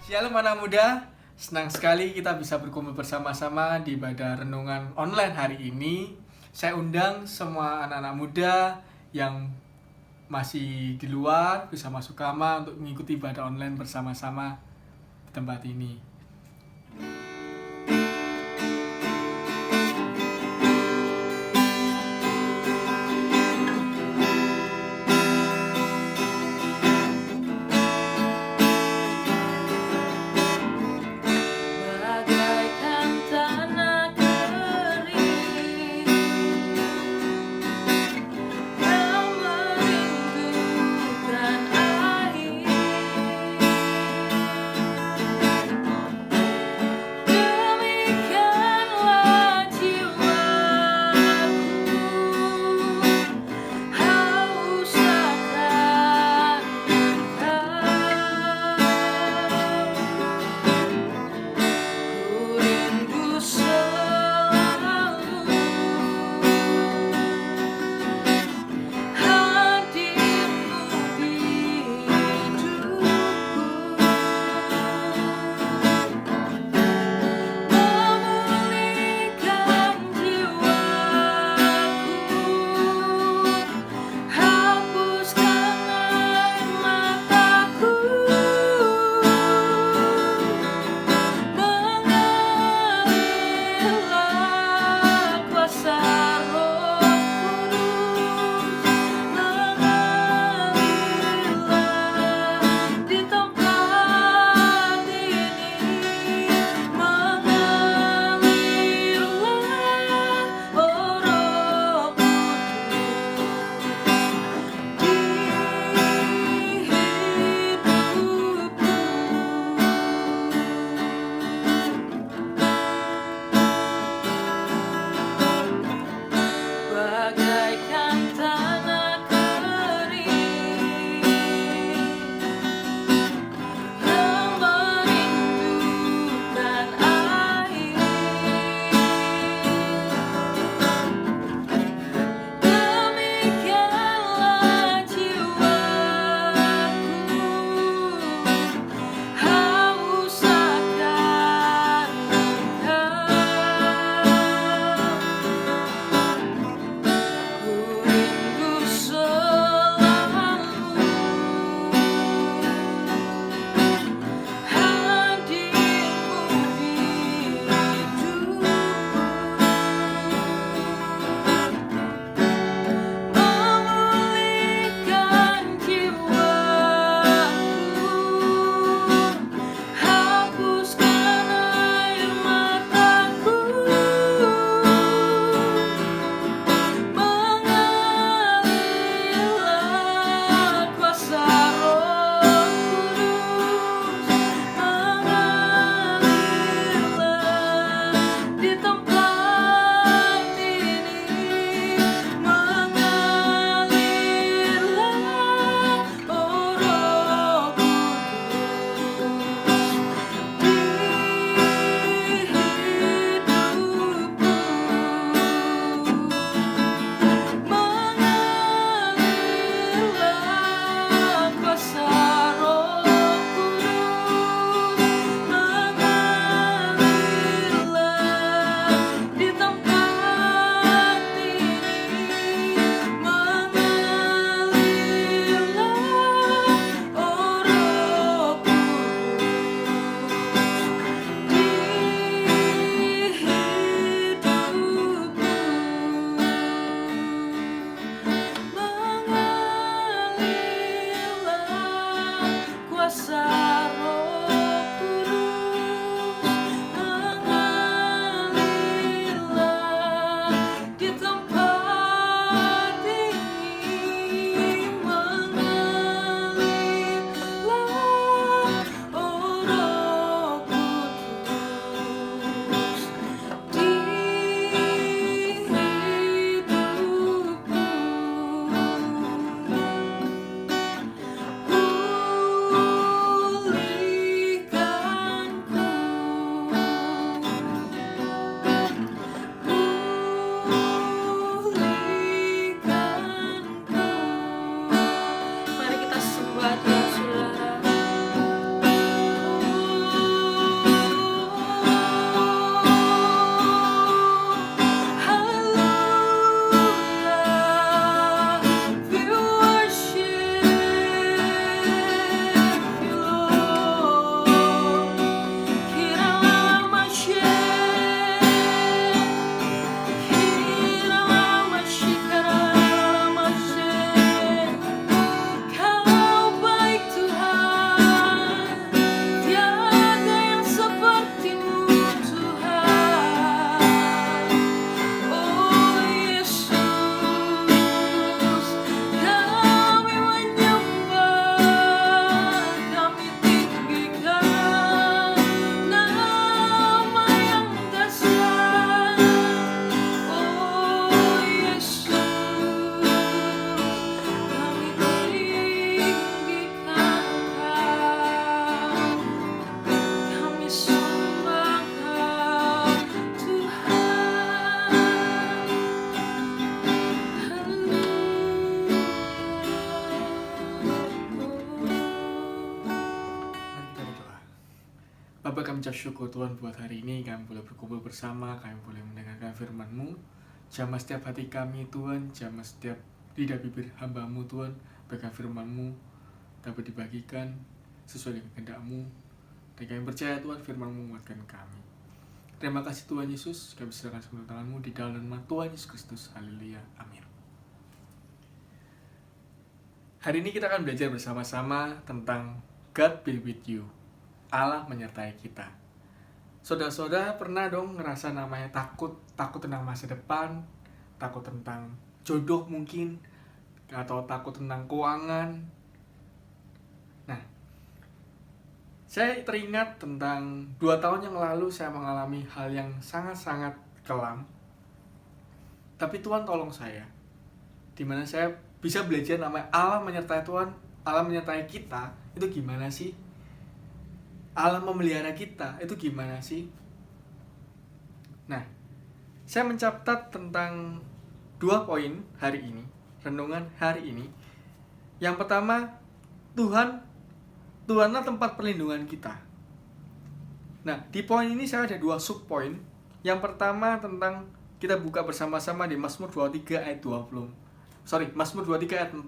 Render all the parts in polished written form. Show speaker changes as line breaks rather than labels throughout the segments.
Shalom anak muda, senang sekali kita bisa berkumpul bersama-sama di ibadah renungan online hari ini. Saya undang semua anak-anak muda yang masih di luar bisa masuk kamar untuk mengikuti ibadah online bersama-sama di tempat ini. Bapak, kami ucap syukur Tuhan buat hari ini kami boleh berkumpul bersama, kami boleh mendengarkan firman-Mu. Jamah setiap hati kami Tuhan, jamah setiap lidah bibir hamba-Mu Tuhan, bagikan firman-Mu dapat dibagikan sesuai dengan kehendak-Mu. Dan kami percaya Tuhan firman-Mu menguatkan kami. Terima kasih Tuhan Yesus, kami serahkan semua tangan-Mu di dalam nama Tuhan Yesus Kristus. Haleluya, amin. Hari ini kita akan belajar bersama-sama tentang God be with you. Allah menyertai kita. Saudara-saudara pernah dong ngerasa namanya takut tentang masa depan, takut tentang jodoh mungkin, atau takut tentang keuangan. Nah, saya teringat tentang 2 tahun yang lalu saya mengalami hal yang sangat-sangat kelam. Tapi Tuhan tolong saya, dimana saya bisa belajar namanya Allah menyertai Tuhan, Allah menyertai kita, itu gimana sih? Allah memelihara kita, itu gimana sih? Nah, saya mencatat tentang 2 poin hari ini, renungan hari ini. Yang pertama, Tuhanlah tempat perlindungan kita. Nah, di poin ini saya ada 2 subpoin. Yang pertama tentang kita buka bersama-sama di Mazmur 23 ayat 20. Mazmur 23 ayat 4.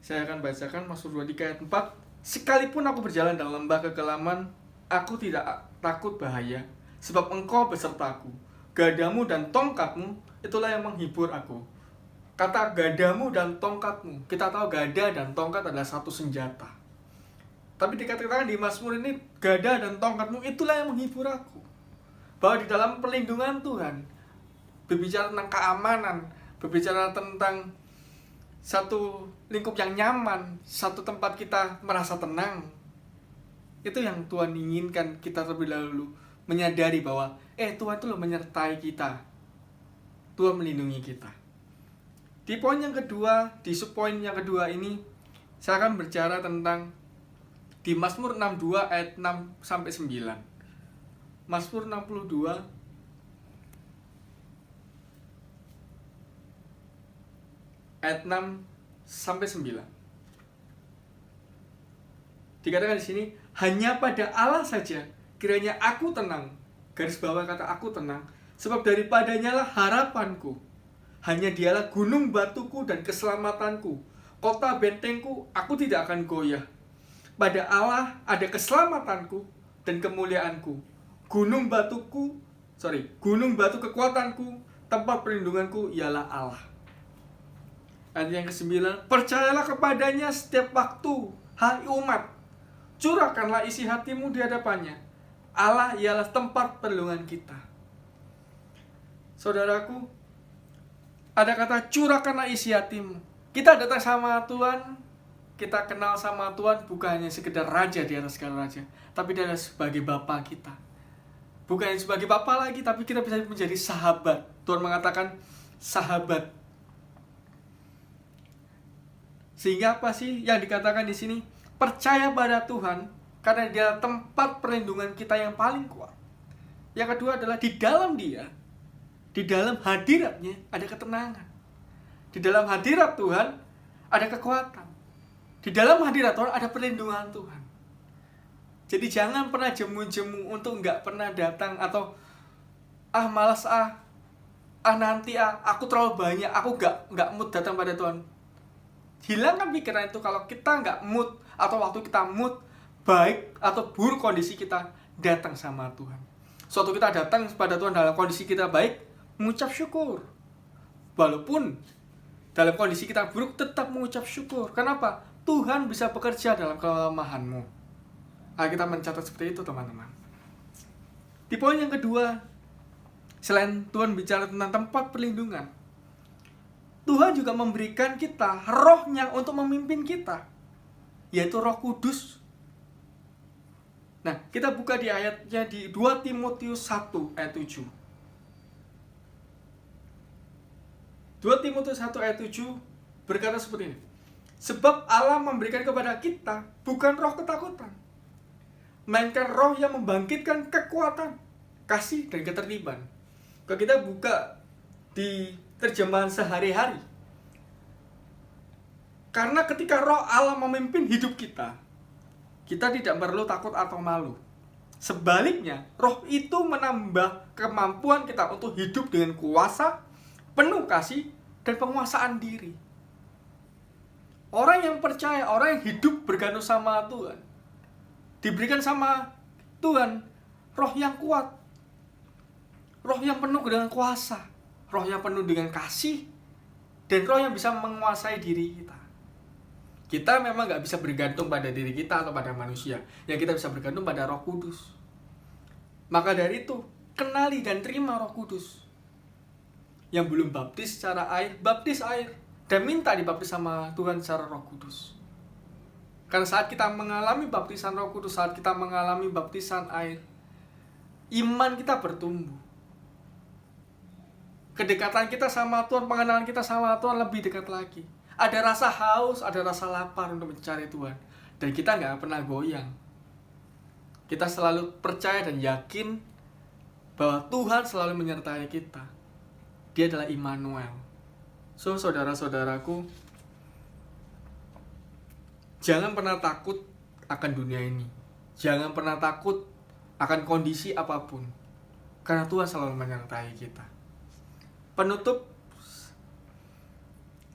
Saya akan bacakan Mazmur 23 ayat 4. Sekalipun aku berjalan dalam lembah kekelaman, aku tidak takut bahaya, sebab Engkau besertaku. Gadamu dan tongkatmu, itulah yang menghibur aku. Kata gadamu dan tongkatmu, kita tahu gada dan tongkat adalah satu senjata. Tapi dikatakan di Mazmur ini, gada dan tongkatmu, itulah yang menghibur aku. Bahwa di dalam perlindungan Tuhan, berbicara tentang keamanan, berbicara tentang satu lingkup yang nyaman, satu tempat kita merasa tenang. Itu yang Tuhan inginkan kita terlebih dahulu menyadari bahwa Tuhan itu menyertai kita. Tuhan melindungi kita. Di poin yang kedua, di subpoin yang kedua ini, saya akan berbicara tentang di Mazmur 62 ayat 6 sampai 9. Mazmur 62 ayat 6 sampai 9. Dikatakan di sini, hanya pada Allah saja kiranya aku tenang. Garis bawah kata aku tenang, sebab daripadanya lah harapanku. Hanya dialah gunung batuku dan keselamatanku, kota bentengku, aku tidak akan goyah. Pada Allah ada keselamatanku dan kemuliaanku. Gunung batu kekuatanku, tempat perlindunganku ialah Allah. Ayat yang ke-9, percayalah kepadanya setiap waktu, hai umat, curahkanlah isi hatimu di hadapannya. Allah ialah tempat perlindungan kita. Saudaraku, ada kata curahkanlah isi hatimu. Kita datang sama Tuhan, kita kenal sama Tuhan bukan hanya sekedar raja di atas segala raja, tapi dia sebagai Bapa kita. Bukan hanya sebagai Bapa lagi, tapi kita bisa menjadi sahabat. Tuhan mengatakan sahabat. Sehingga apa sih yang dikatakan di sini? Percaya pada Tuhan karena Dia tempat perlindungan kita yang paling kuat. Yang kedua adalah di dalam Dia, di dalam hadiratnya ada ketenangan. Di dalam hadirat Tuhan ada kekuatan. Di dalam hadirat Tuhan ada perlindungan Tuhan. Jadi jangan pernah jemu-jemu untuk nggak pernah datang atau malas nanti aku terlalu banyak, aku nggak mood datang pada Tuhan. Hilangkan pikiran itu. Kalau kita nggak mood atau waktu kita mood baik atau buruk kondisi kita, datang sama Tuhan. Suatu kita datang pada Tuhan dalam kondisi kita baik, mengucap syukur. Walaupun dalam kondisi kita buruk, tetap mengucap syukur. Kenapa? Tuhan bisa bekerja dalam kelemahanmu. Kita mencatat seperti itu teman-teman. Di poin yang kedua, selain Tuhan bicara tentang tempat perlindungan, Tuhan juga memberikan kita rohnya untuk memimpin kita, yaitu Roh Kudus. Nah, kita buka di ayatnya di 2 Timotius 1 ayat 7. 2 Timotius 1 ayat 7 berkata seperti ini. Sebab Allah memberikan kepada kita bukan roh ketakutan, melainkan roh yang membangkitkan kekuatan, kasih, dan ketertiban. Kalau kita buka di terjemahan sehari-hari, karena ketika roh Allah memimpin hidup kita, Kita tidak perlu takut atau malu. Sebaliknya, roh itu menambah kemampuan kita untuk hidup dengan kuasa, penuh kasih, dan penguasaan diri. Orang yang percaya, orang yang hidup bergantung sama Tuhan, diberikan sama Tuhan roh yang kuat, roh yang penuh dengan kuasa, roh yang penuh dengan kasih, dan roh yang bisa menguasai diri kita. Kita memang gak bisa bergantung pada diri kita atau pada manusia. Yang kita bisa bergantung pada Roh Kudus. Maka dari itu, kenali dan terima Roh Kudus. Yang belum baptis secara air, baptis air. Dan minta dibaptis sama Tuhan secara Roh Kudus. Karena saat kita mengalami baptisan Roh Kudus, saat kita mengalami baptisan air, iman kita bertumbuh. Kedekatan kita sama Tuhan, pengenalan kita sama Tuhan lebih dekat lagi. Ada rasa haus, ada rasa lapar untuk mencari Tuhan. Dan kita nggak pernah goyang. Kita selalu percaya dan yakin bahwa Tuhan selalu menyertai kita. Dia adalah Immanuel. So, saudara-saudaraku, jangan pernah takut akan dunia ini. Jangan pernah takut akan kondisi apapun. Karena Tuhan selalu menyertai kita. Penutup,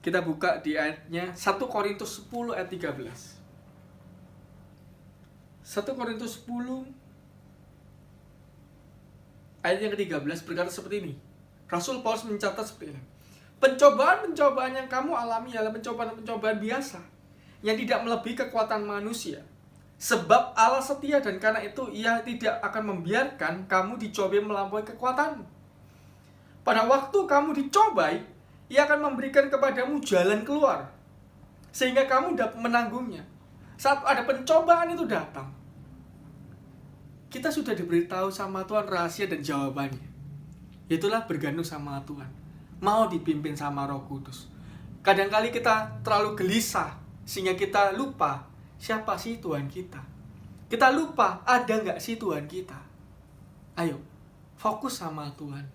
kita buka di ayatnya 1 Korintus 10 ayat 13. 1 Korintus 10 ayat yang ke-13 berkata seperti ini. Rasul Paulus mencatat seperti ini. Pencobaan-pencobaan yang kamu alami adalah pencobaan-pencobaan biasa yang tidak melebihi kekuatan manusia. Sebab Allah setia dan karena itu Ia tidak akan membiarkan kamu dicobai melampaui kekuatanmu. Pada waktu kamu dicobai, Ia akan memberikan kepadamu jalan keluar, sehingga kamu dapat menanggungnya. Saat ada pencobaan itu datang, kita sudah diberitahu sama Tuhan rahasia dan jawabannya. Itulah bergantung sama Tuhan, mau dipimpin sama Roh Kudus. Kadang-kali kita terlalu gelisah, sehingga kita lupa siapa sih Tuhan kita. Kita lupa ada nggak sih Tuhan kita. Ayo, fokus sama Tuhan.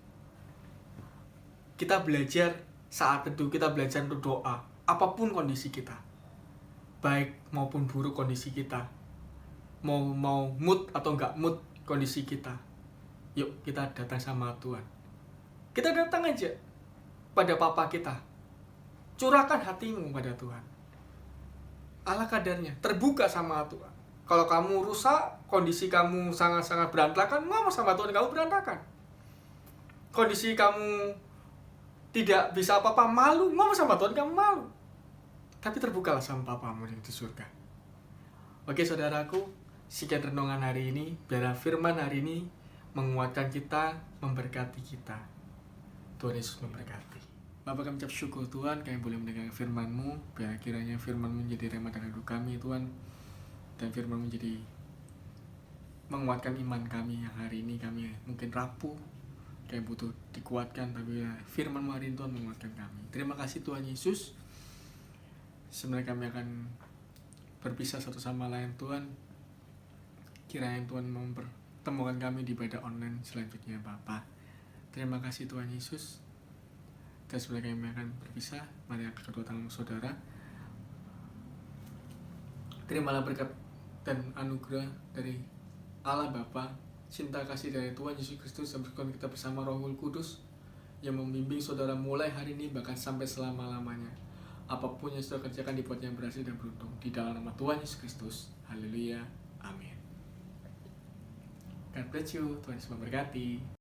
Kita belajar saat teduh, kita belajar untuk doa, apapun kondisi kita, baik maupun buruk kondisi kita, mau mood atau enggak mood kondisi kita, yuk kita datang sama Tuhan. Kita datang aja pada Papa kita, curahkan hatimu pada Tuhan. Allah kadarnya, terbuka sama Tuhan. Kalau kamu rusak, kondisi kamu sangat-sangat berantakan, ngomong sama Tuhan, kamu berantakan. Kondisi kamu tidak bisa apa-apa, malu, ngomong sama Tuhan, kamu malu. Tapi terbukalah sama Papamu di surga. Oke saudaraku, sekian renungan hari ini. Biarlah firman hari ini menguatkan kita, memberkati kita. Tuhan Yesus memberkati. Bapa, kami ucap syukur Tuhan, kami boleh mendengar firman-Mu. Biar kiranya firman-Mu menjadi rema dalam hidup kami Tuhan. Dan firman-Mu menjadi menguatkan iman kami yang hari ini kami mungkin rapuh, kami butuh dikuatkan, tapi ya, firman-Mu hari ini Tuhan menguatkan kami. Terima kasih Tuhan Yesus. Sebenarnya kami akan berpisah satu sama lain Tuhan. Kiranya Tuhan mempertemukan kami di ibadah online selanjutnya Bapa. Terima kasih Tuhan Yesus. Dan sebenarnya kami akan berpisah. Mari angkat kedua tangan saudara. Terimalah berkat dan anugerah dari Allah Bapa, cinta kasih dari Tuhan Yesus Kristus, dan berkat kita bersama Roh Kudus yang membimbing saudara mulai hari ini bahkan sampai selama-lamanya. Apapun yang saudara kerjakan dibuatnya berhasil dan beruntung di dalam nama Tuhan Yesus Kristus. Haleluya. Amin. God bless you. Tuhan Yesus memberkati.